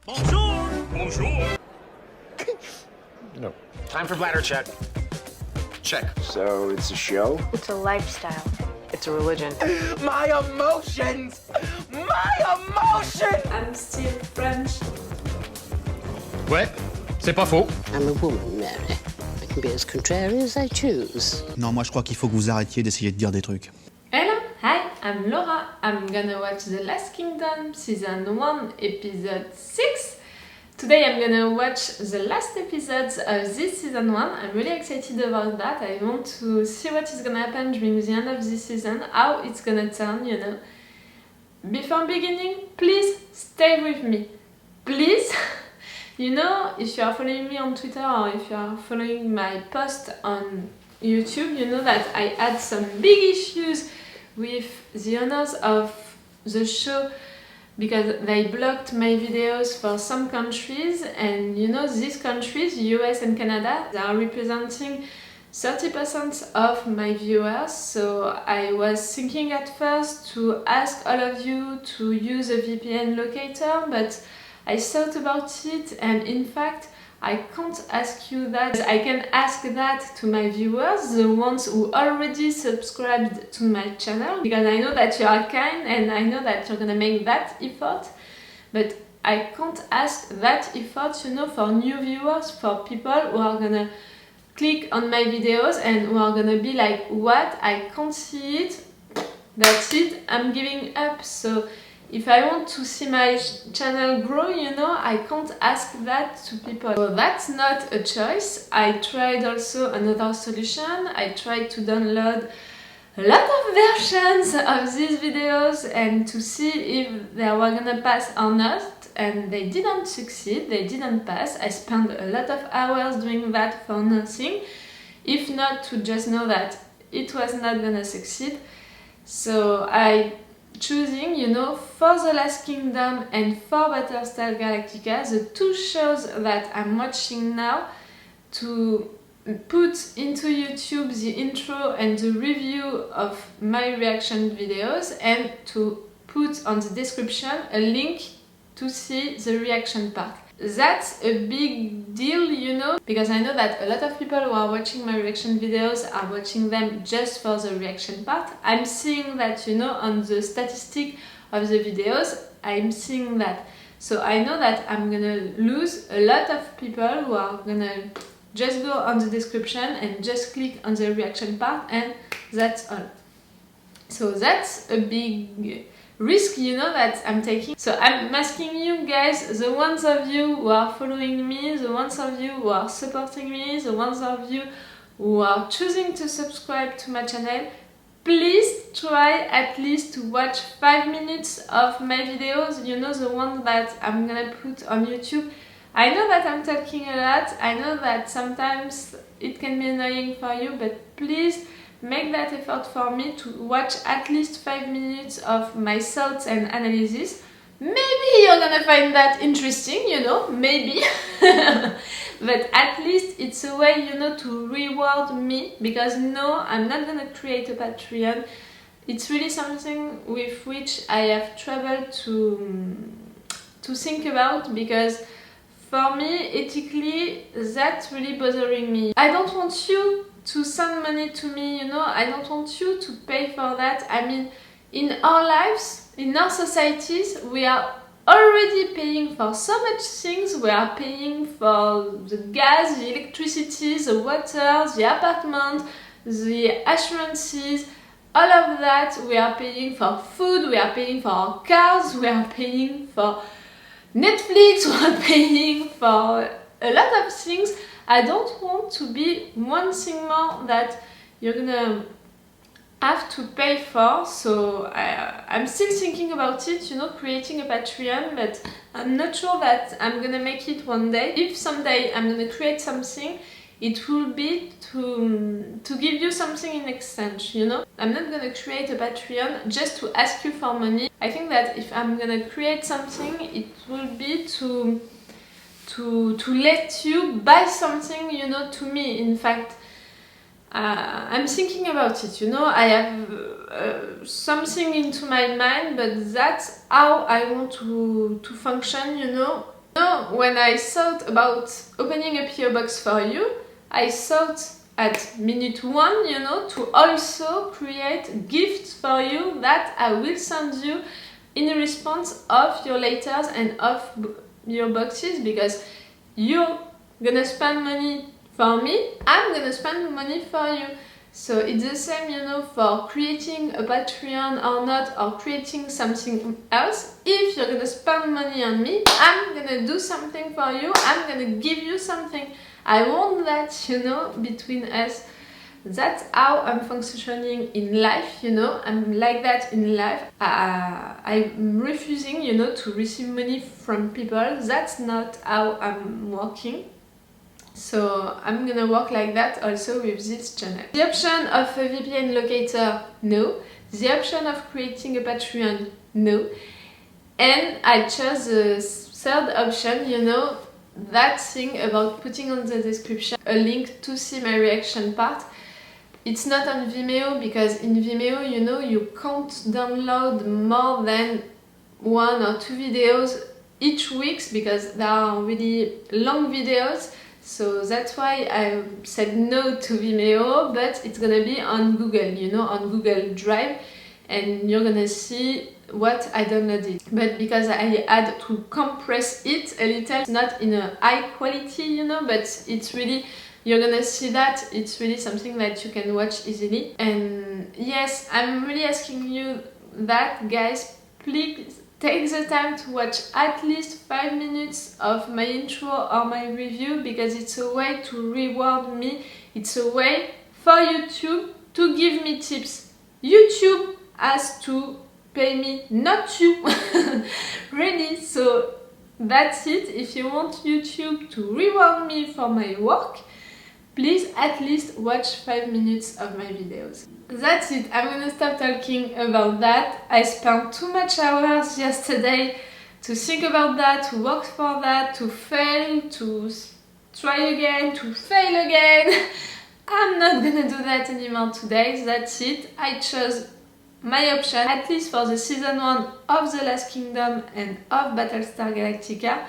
Bonjour! Bonjour! No. Time for bladder check. Check. So it's a show? It's a lifestyle. It's a religion. My emotions! My emotions! I'm still French. Ouais, c'est pas faux. I'm a woman, Mary. I can be as contrary as I choose. Non, moi je crois qu'il faut que vous arrêtiez d'essayer de dire des trucs. Hello, hi, I'm Laura. I'm gonna watch The Last Kingdom, Season 1, Episode 6. Today I'm gonna watch the last episodes of this Season 1. I'm really excited about that. I want to see what is gonna happen during the end of this season, how it's gonna turn, you know. Before beginning, please stay with me. Please! You know, if you are following me on Twitter or if you are following my post on YouTube, you know that I had some big issues with the owners of the show because they blocked my videos for some countries, and you know, these countries, US and Canada, they are representing 30% of my viewers. So I was thinking at first to ask all of you to use a VPN locator, but I thought about it, and in fact I can't ask you that. I can ask that to my viewers, the ones who already subscribed to my channel, because I know that you are kind and I know that you're gonna make that effort, but I can't ask that effort, you know, for new viewers, for people who are gonna click on my videos and who are gonna be like, what, I can't see it, that's it, I'm giving up. So if I want to see my channel grow, you know, I can't ask that to people. So that's not a choice. I tried also another solution. I tried to download a lot of versions of these videos and to see if they were gonna pass or not, and they didn't succeed, they didn't pass. I spent a lot of hours doing that for nothing, if not to just know that it was not gonna succeed. So I choosing, you know, for The Last Kingdom and for Battlestar Galactica, the two shows that I'm watching now, to put into YouTube the intro and the review of my reaction videos, and to put on the description a link to see the reaction part. That's a big deal, you know, because I know that a lot of people who are watching my reaction videos are watching them just for the reaction part. I'm seeing that, you know, on the statistic of the videos, I'm seeing that. So I know that I'm gonna lose a lot of people who are gonna just go on the description and just click on the reaction part, and that's all. So that's a big risk, you know, that I'm taking. So I'm asking you guys, the ones of you who are following me, the ones of you who are supporting me, the ones of you who are choosing to subscribe to my channel, please try at least to watch 5 minutes of my videos, you know, the ones that I'm gonna put on YouTube. I know that I'm talking a lot, I know that sometimes it can be annoying for you, but please make that effort for me to watch at least 5 minutes of my thoughts and analysis. Maybe you're gonna find that interesting, you know, maybe. But at least it's a way, you know, to reward me, because no, I'm not gonna create a Patreon. It's really something with which I have trouble to think about, because for me, ethically, that's really bothering me. I don't want you to send money to me, you know, I don't want you to pay for that. I mean, in our lives, in our societies, we are already paying for so much things. We are paying for the gas, the electricity, the water, the apartment, the assurances, all of that. We are paying for food, we are paying for our cars, we are paying for Netflix, we are paying for a lot of things. I don't want to be one thing more that you're gonna have to pay for. So I'm still thinking about it, you know, creating a Patreon, but I'm not sure that I'm gonna make it one day. If someday I'm gonna create something, it will be to give you something in exchange, you know. I'm not gonna create a Patreon just to ask you for money. I think that if I'm gonna create something, it will be to let you buy something, you know, to me. In fact, I'm thinking about it, you know, I have something into my mind, but that's how I want to function, you know. No, when I thought about opening a PO box for you, I thought at minute 1, you know, to also create gifts for you that I will send you in response of your letters and of your boxes, because you're gonna spend money for me, I'm gonna spend money for you. So it's the same, you know, for creating a Patreon or not, or creating something else. If you're gonna spend money on me, I'm gonna do something for you, I'm gonna give you something. I want that, you know, between us. That's how I'm functioning in life, you know. I'm like that in life. I'm refusing, you know, to receive money from people. That's not how I'm working. So I'm gonna work like that also with this channel. The option of a VPN locator, no. The option of creating a Patreon, no. And I chose the third option, you know, that thing about putting on the description a link to see my reaction part. It's not on Vimeo, because in Vimeo, you know, you can't download more than 1 or 2 videos each week, because they are really long videos. So that's why I said no to Vimeo, but it's gonna be on Google, you know, on Google Drive, and you're gonna see what I downloaded. But because I had to compress it a little, it's not in a high quality, you know, but it's really, you're gonna see that it's really something that you can watch easily. And yes, I'm really asking you that, guys, please take the time to watch at least 5 minutes of my intro or my review, because it's a way to reward me. It's a way for YouTube to give me tips. YouTube has to pay me, not you. Really, so that's it. If you want YouTube to reward me for my work, please at least watch 5 minutes of my videos. That's it, I'm gonna stop talking about that. I spent too much hours yesterday to think about that, to work for that, to fail, to try again, to fail again. I'm not gonna do that anymore today, that's it. I chose my option, at least for the season 1 of The Last Kingdom and of Battlestar Galactica.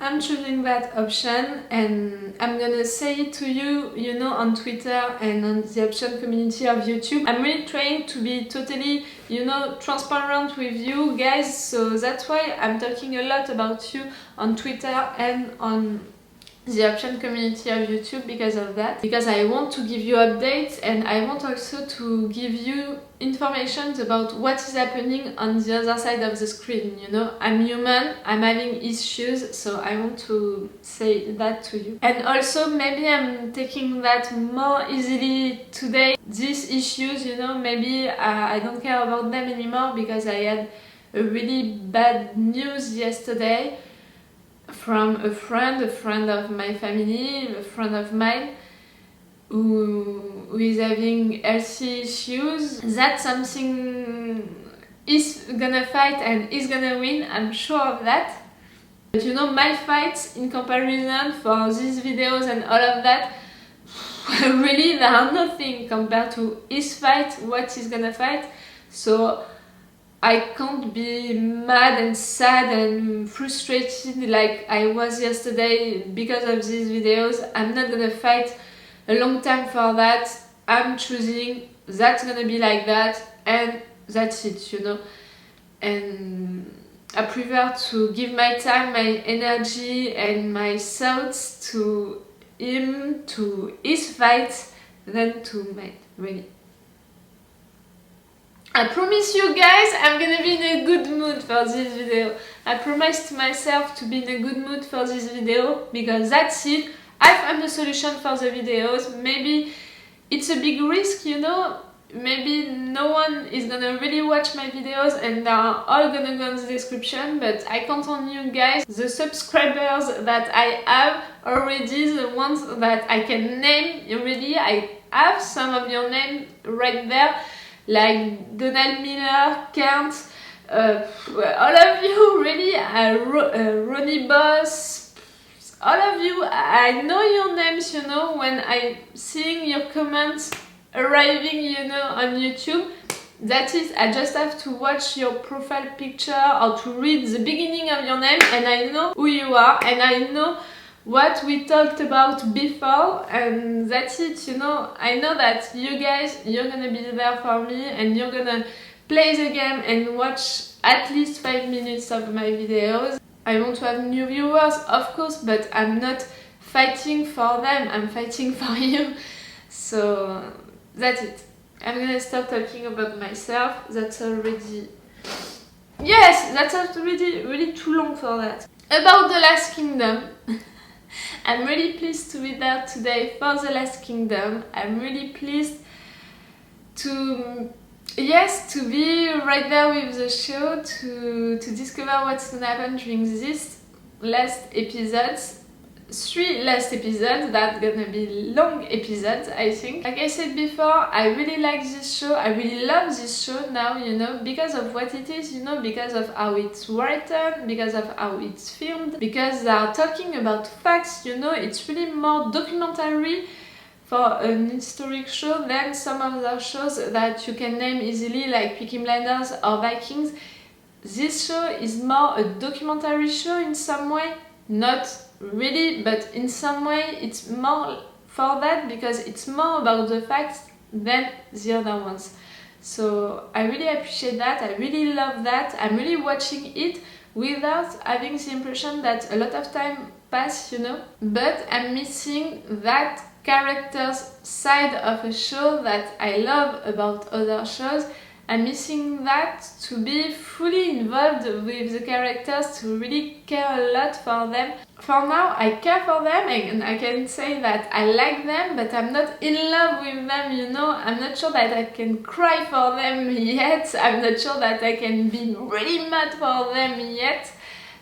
I'm choosing that option, and I'm gonna say it to you, you know, on Twitter and on the option community of YouTube. I'm really trying to be totally, you know, transparent with you guys, so that's why I'm talking a lot about you on Twitter and on the option community of YouTube, because of that. Because I want to give you updates, and I want also to give you information about what is happening on the other side of the screen, you know. I'm human, I'm having issues, so I want to say that to you. And also, maybe I'm taking that more easily today, these issues, you know, maybe I don't care about them anymore, because I had a really bad news yesterday from a friend of my family, a friend of mine, who is having healthy issues. That's something is gonna fight and is gonna win, I'm sure of that. But you know, my fights in comparison for these videos and all of that, really they are nothing compared to his fight, what he's gonna fight. So I can't be mad and sad and frustrated like I was yesterday because of these videos. I'm not gonna fight a long time for that. I'm choosing that's gonna be like that, and that's it, you know. And I prefer to give my time, my energy and my thoughts to him, to his fight, than to mine, really. I promise you guys, I'm gonna be in a good mood for this video. I promised to myself to be in a good mood for this video, because that's it. I found a solution for the videos. Maybe it's a big risk, you know. Maybe no one is gonna really watch my videos and they are all gonna go in the description, but I count on you guys. The subscribers that I have already, the ones that I can name already, I have some of your names right there, like Donald Miller, Kent, all of you, really, Ronnie Boss, all of you, I know your names, you know, when I'm seeing your comments arriving, you know, on YouTube. That is, I just have to watch your profile picture or to read the beginning of your name and I know who you are and I know what we talked about before, and that's it, you know. I know that you guys, you're gonna be there for me and you're gonna play the game and watch at least 5 minutes of my videos. I want to have new viewers, of course, but I'm not fighting for them, I'm fighting for you. So that's it. I'm gonna stop talking about myself. That's already... Yes, that's already really too long for that. About The Last Kingdom. I'm really pleased to be there today for The Last Kingdom. I'm really pleased to be right there with the show, to discover what's gonna happen during this last episodes. 3 last episodes, that's gonna be long episodes, I think. Like I said before, I really like this show, I really love this show now, you know, because of what it is, you know, because of how it's written, because of how it's filmed, because they are talking about facts, you know, it's really more documentary for an historic show than some of the shows that you can name easily, like Peaky Blinders or Vikings. This show is more a documentary show in some way, not really, but in some way it's more for that because it's more about the facts than the other ones. So I really appreciate that, I really love that. I'm really watching it without having the impression that a lot of time pass, you know, but I'm missing that character's side of a show that I love about other shows. I'm missing that, to be fully involved with the characters, to really care a lot for them. For now, I care for them and I can say that I like them, but I'm not in love with them, you know. I'm not sure that I can cry for them yet. I'm not sure that I can be really mad for them yet.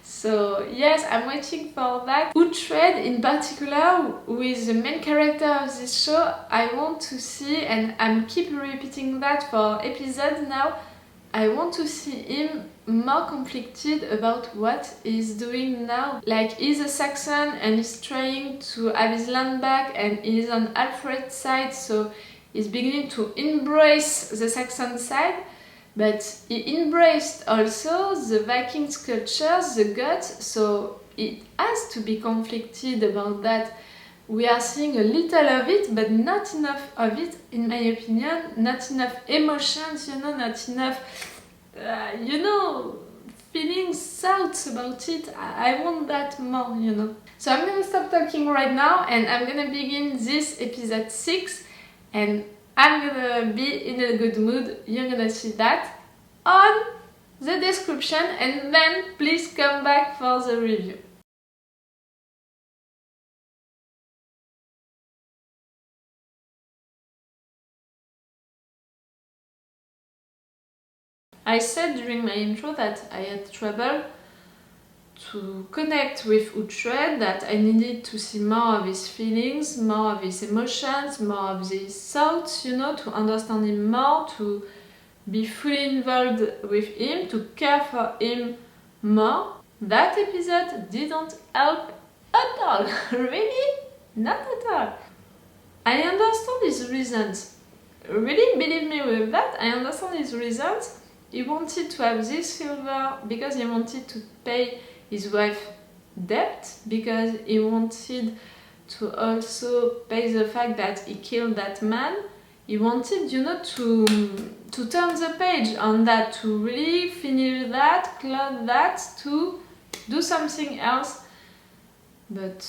So yes, I'm waiting for that. Uhtred in particular, who is the main character of this show, I want to see, and I'm keep repeating that for episodes now, I want to see him more conflicted about what he's doing now. Like, he's a Saxon and he's trying to have his land back and he's on Alfred's side, so he's beginning to embrace the Saxon side. But he embraced also the Vikings culture, the gods, so it has to be conflicted about that. We are seeing a little of it, but not enough of it, in my opinion. Not enough emotions, you know, not enough, you know, feelings, thoughts about it. I want that more, you know. So I'm gonna stop talking right now and I'm gonna begin this episode 6 and I'm gonna be in a good mood. You're gonna see that on the description and then please come back for the review. I said during my intro that I had trouble to connect with Uhtred, that I needed to see more of his feelings, more of his emotions, more of his thoughts, you know, to understand him more, to be fully involved with him, to care for him more. That episode didn't help at all. Really? Not at all. I understand his reasons. Really, believe me with that, I understand his reasons. He wanted to have this silver because he wanted to pay his wife's debt, because he wanted to also pay the fact that he killed that man. He wanted, you know, to turn the page on that, to really finish that, close that, to do something else. But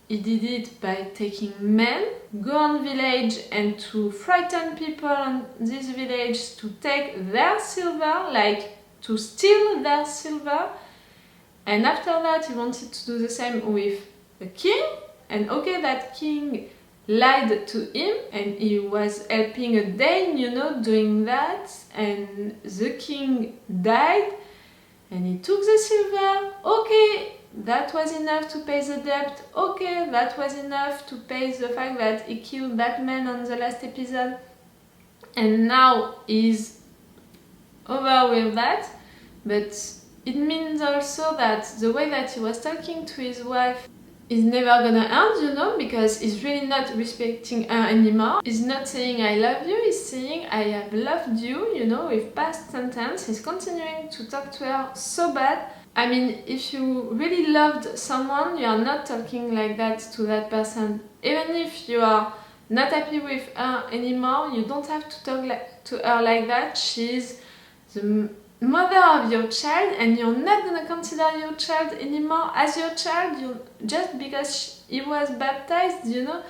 he did it by taking men, go on village and to frighten people on this village, to take their silver, like to steal their silver. And after that he wanted to do the same with the king, and okay, that king lied to him and he was helping a Dane, you know, doing that, and the king died and he took the silver. Okay, that was enough to pay the debt. Okay, that was enough to pay the fact that he killed that man on the last episode. And now he's over with that. But it means also that the way that he was talking to his wife is never gonna end, you know, because he's really not respecting her anymore. He's not saying I love you, he's saying I have loved you, you know, with past sentence. He's continuing to talk to her so bad. I mean, if you really loved someone, you are not talking like that to that person. Even if you are not happy with her anymore, you don't have to talk to her like that. She's the mother of your child, and you're not gonna consider your child anymore as your child. Just because he was baptized, you know,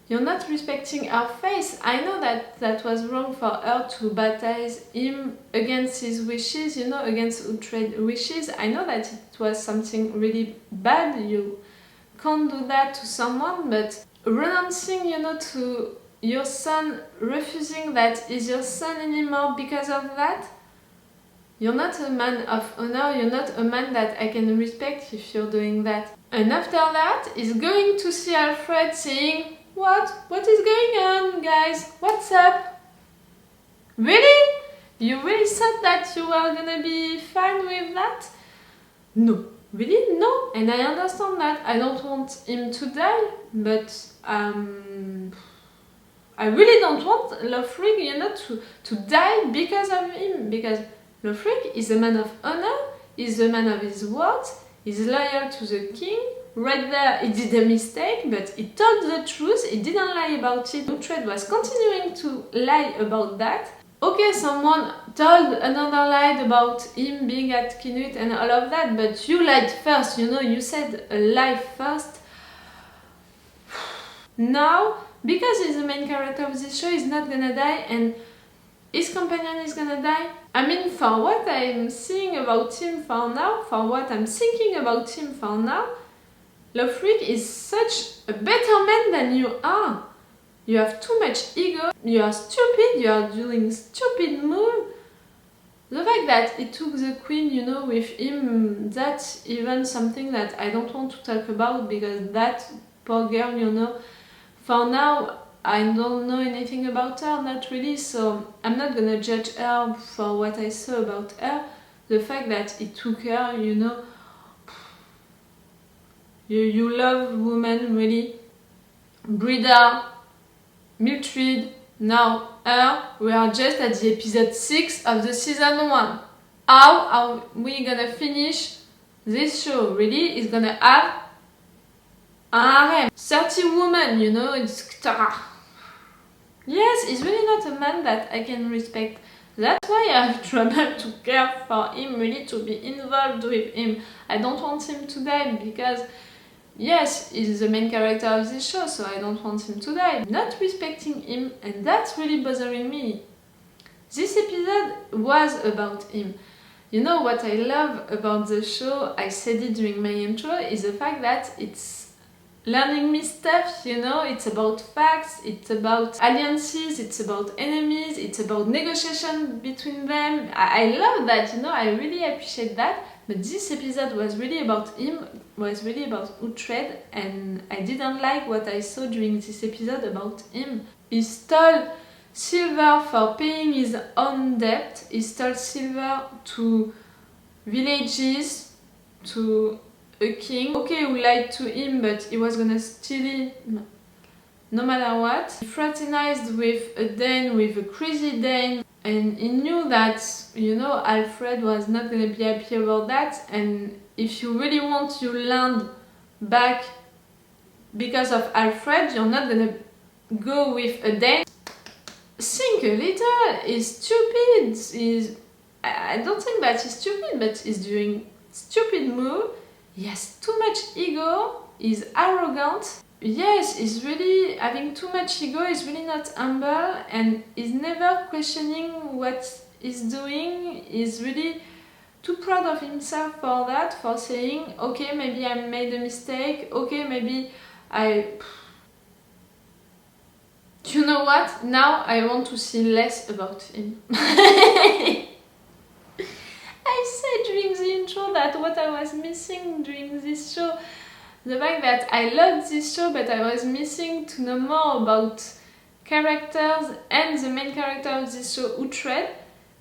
you're not respecting her faith. I know that was wrong for her to baptize him against his wishes, you know, against Uhtred's wishes. I know that it was something really bad. You can't do that to someone, but renouncing, you know, to your son, refusing that he's your son anymore because of that, you're not a man of honor, you're not a man that I can respect if you're doing that. And after that, he's going to see Alfred saying, What is going on, guys? What's up? Really? You really thought that you were gonna be fine with that? No. Really? No. And I understand that. I don't want him to die, but I really don't want Lothric, you know, to die because of him. Because Lothric is a man of honor, he's a man of his words, he's loyal to the king. Right there, he did a mistake, but he told the truth, he didn't lie about it. Uhtred was continuing to lie about that. Okay, someone told another lie about him being at Kinut and all of that, but you lied first, you know, you said a lie first. Now, because he's the main character of this show, he's not gonna die, and his companion is gonna die. I mean, for what I'm seeing about him for now, for what I'm thinking about him for now, Lothric is such a better man than you are. You have too much ego, you are stupid, you are doing stupid moves. The fact that he took the queen, you know, with him, that's even something that I don't want to talk about, because that poor girl, you know, for now, I don't know anything about her, not really, so I'm not gonna judge her for what I saw about her. The fact that he took her, you know, you love women, really. Brida, Mildred, now her. We are just at the episode 6 of the season 1. How are we gonna finish this show? Really? It's gonna have a harem. 30 women, you know, it's... Yes, he's really not a man that I can respect. That's why I have trouble to care for him, really, to be involved with him. I don't want him to die because, yes, he's the main character of this show, so I don't want him to die. Not respecting him, and that's really bothering me. This episode was about him. You know what I love about the show, I said it during my intro, is the fact that it's learning me stuff, you know, it's about facts, it's about alliances, it's about enemies, it's about negotiation between them. I love that, you know, I really appreciate that. But this episode was really about him, was really about Uhtred, and I didn't like what I saw during this episode about him. He stole silver for paying his own debt, he stole silver to villages, to a king. Okay, who lied to him, but he was gonna steal it no matter what. He fraternized with a Dane, with a crazy Dane, and he knew that, you know, Alfred was not gonna be happy about that, and if you really want your land back because of Alfred, you're not gonna go with a Dane. Think a little, he's stupid, I don't think that he's stupid, but he's doing stupid move. He has too much ego, he's arrogant. Yes, he's really having too much ego, he's really not humble, and he's never questioning what he's doing. He's really too proud of himself for that, for saying, okay, maybe I made a mistake, okay, maybe you know what, now I want to see less about him. I said during the intro that what I was missing during this show, the fact that I loved this show, but I was missing to know more about characters and the main character of this show, Uhtred.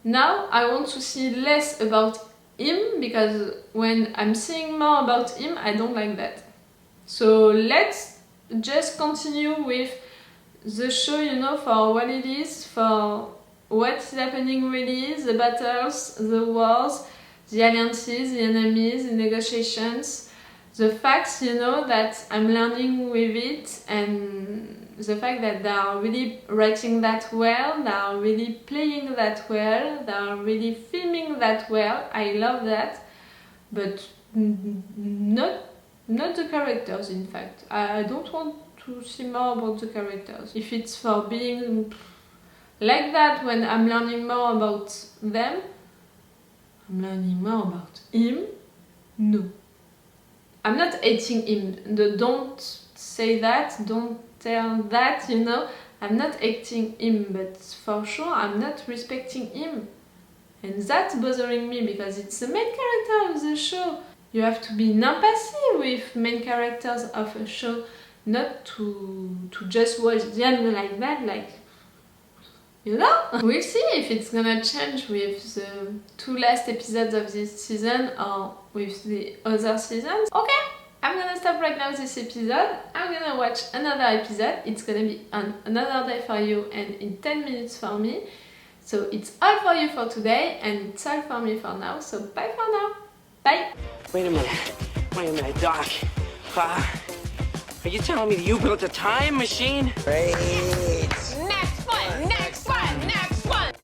Now I want to see less about him, because when I'm seeing more about him, I don't like that. So let's just continue with the show, you know, for what it is, for what's happening really, the battles, the wars, the alliances, the enemies, the negotiations, the facts, you know, that I'm learning with it, and the fact that they are really writing that well, they are really playing that well, they are really filming that well. I love that, but not the characters, in fact. I don't want to see more about the characters. If it's for being like that when I'm learning more about them, I'm learning more about him, no. I'm not hating him, don't say that, don't tell that, you know. I'm not hating him, but for sure I'm not respecting him. And that's bothering me because it's the main character of the show. You have to be in empathy with main characters of a show, not to just watch them like that, like, you know? We'll see if it's gonna change with the 2 last episodes of this season or with the other seasons. Okay, I'm gonna stop right now this episode. I'm gonna watch another episode. It's gonna be on another day for you and in 10 minutes for me. So it's all for you for today and it's all for me for now. So bye for now. Bye. Wait a minute, Doc. Are you telling me that you built a time machine? Great.